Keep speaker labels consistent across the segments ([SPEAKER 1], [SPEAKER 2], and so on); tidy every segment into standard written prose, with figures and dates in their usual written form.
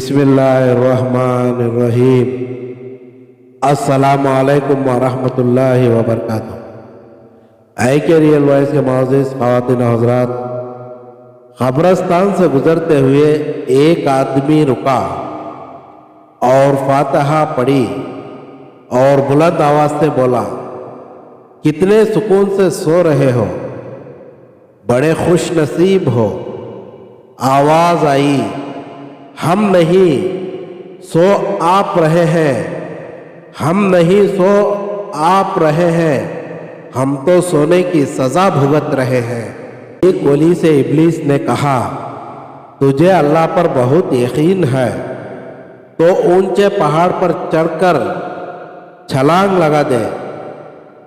[SPEAKER 1] बिस्मिल्लाहिर्रहमानिर्रहीम। अस्सलामुअलैकुम वरहमतुल्लाहि वबरकातुहू। के रियल वॉइस के मोअज़्ज़िज़ ख़वातीन और हज़रात, क़ब्रिस्तान से गुज़रते हुए एक आदमी रुका और फातिहा पढ़ी और बुलंद आवाज़ से बोला, कितने सुकून से सो रहे हो, बड़े खुश नसीब हो। आवाज़ आई, हम नहीं सो आप रहे हैं, हम नहीं सो आप रहे हैं, हम तो सोने की सज़ा भुगत रहे हैं। एक वली से इब्लीस ने कहा, तुझे अल्लाह पर बहुत यकीन है तो ऊंचे पहाड़ पर चढ़कर छलांग लगा दे,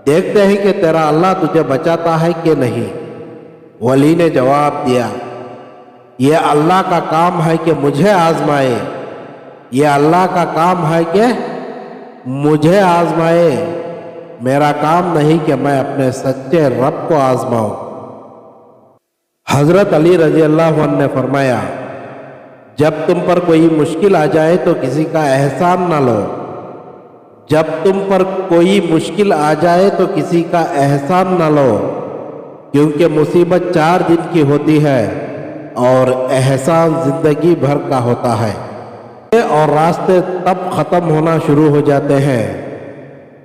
[SPEAKER 1] देखते हैं कि तेरा अल्लाह तुझे बचाता है कि नहीं। वली ने जवाब दिया, ये अल्लाह का काम है कि मुझे आजमाए, ये अल्लाह का काम है कि मुझे आजमाए, मेरा काम नहीं कि मैं अपने सच्चे रब को आजमाऊं। हजरत अली रजी अल्लाह अन्हु ने फरमाया, जब तुम पर कोई मुश्किल आ जाए तो किसी का एहसान ना लो, जब तुम पर कोई मुश्किल आ जाए तो किसी का एहसान ना लो, क्योंकि मुसीबत 4 दिन की होती है और एहसान जिंदगी भर का होता है। और रास्ते तब ख़त्म होना शुरू हो जाते हैं,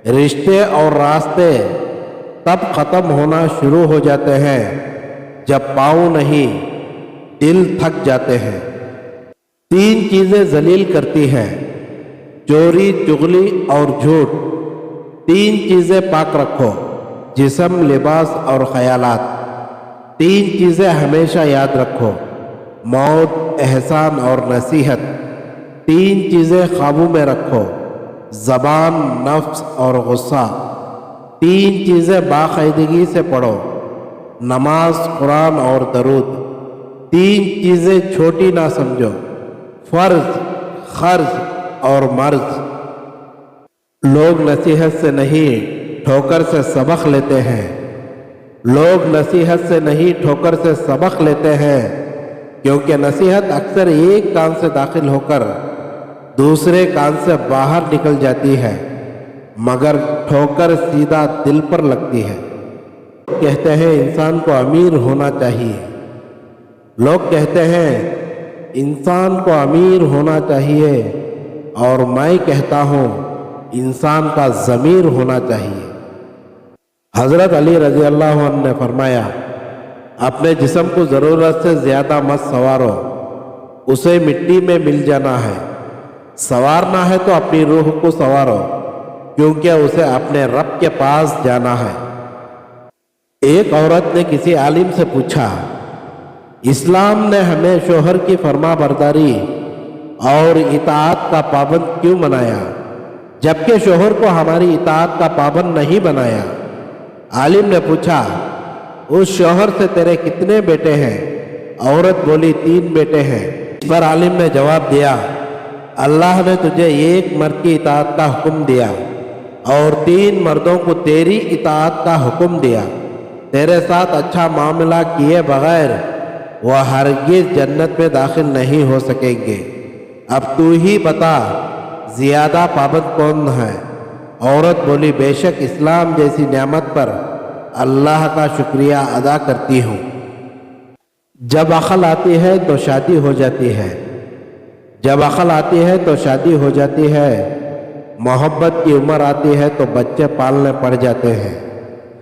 [SPEAKER 1] रिश्ते और रास्ते तब ख़त्म होना शुरू हो जाते हैं जब पाँव नहीं दिल थक जाते हैं। 3 चीज़ें जलील करती हैं, चोरी, चुगली और झूठ। 3 चीज़ें पाक रखो, जिस्म, लिबास और ख़यालात। 3 चीज़ें हमेशा याद रखो, मौत, एहसान और नसीहत। 3 चीज़ें काबू में रखो, ज़बान, नफ्स और गुस्सा। 3 चीज़ें बाकायदगी से पढ़ो, नमाज, कुरान और दरूद। 3 चीज़ें छोटी ना समझो, फ़र्ज, ख़र्ज और मर्ज। लोग नसीहत से नहीं ठोकर से सबक लेते हैं, लोग नसीहत से नहीं ठोकर से सबक लेते हैं, क्योंकि नसीहत अक्सर एक कान से दाखिल होकर दूसरे कान से बाहर निकल जाती है, मगर ठोकर सीधा दिल पर लगती है। कहते हैं इंसान को अमीर होना चाहिए, लोग कहते हैं इंसान को अमीर होना चाहिए, और मैं कहता हूँ इंसान का ज़मीर होना चाहिए। हज़रत अली रज़ी अल्लाह अन्हु ने फरमाया, अपने जिस्म को ज़रूरत से ज़्यादा मत संवारो, उसे मिट्टी में मिल जाना है। संवारना है तो अपनी रूह को संवारो, क्योंकि उसे अपने रब के पास जाना है। एक औरत ने किसी आलिम से पूछा, इस्लाम ने हमें शोहर की फरमाबरदारी और इताअत का पाबंद क्यों बनाया, जबकि शोहर को हमारी इताअत का पाबंद नहीं बनाया। आलिम ने पूछा, उस शोहर से तेरे कितने बेटे हैं? औरत बोली, 3 बेटे हैं। इस पर आलिम ने जवाब दिया, अल्लाह ने तुझे एक मर्द की इताअत का हुक्म दिया और 3 मर्दों को तेरी इताअत का हुक्म दिया। तेरे साथ अच्छा मामला किए बगैर वह हरगिज़ जन्नत में दाखिल नहीं हो सकेंगे। अब तू ही बता, ज़्यादा पाबंद कौन है? औरत बोली, बेशक इस्लाम जैसी नेमत पर अल्लाह का शुक्रिया अदा करती हूँ। जब अक़ल आती है तो शादी हो जाती है, जब अक़ल आती है तो शादी हो जाती है, मोहब्बत की उम्र आती है तो बच्चे पालने पड़ जाते हैं,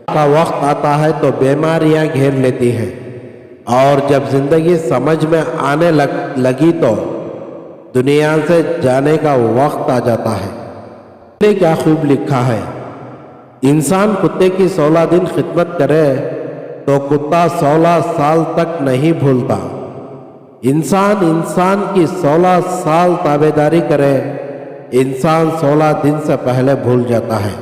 [SPEAKER 1] का वक्त आता है तो बीमारियां घेर लेती हैं, और जब ज़िंदगी समझ में आने लगी तो दुनिया से जाने का वक्त आ जाता है। ने क्या खूब लिखा है, इंसान कुत्ते की 16 दिन खिदमत करे तो कुत्ता 16 साल तक नहीं भूलता। इंसान की 16 साल ताबेदारी करे, इंसान 16 दिन से पहले भूल जाता है।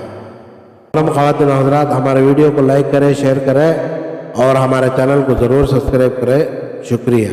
[SPEAKER 1] ख़वातीन और हज़रात, हमारे वीडियो को लाइक करें, शेयर करें और हमारे चैनल को ज़रूर सब्सक्राइब करें। शुक्रिया।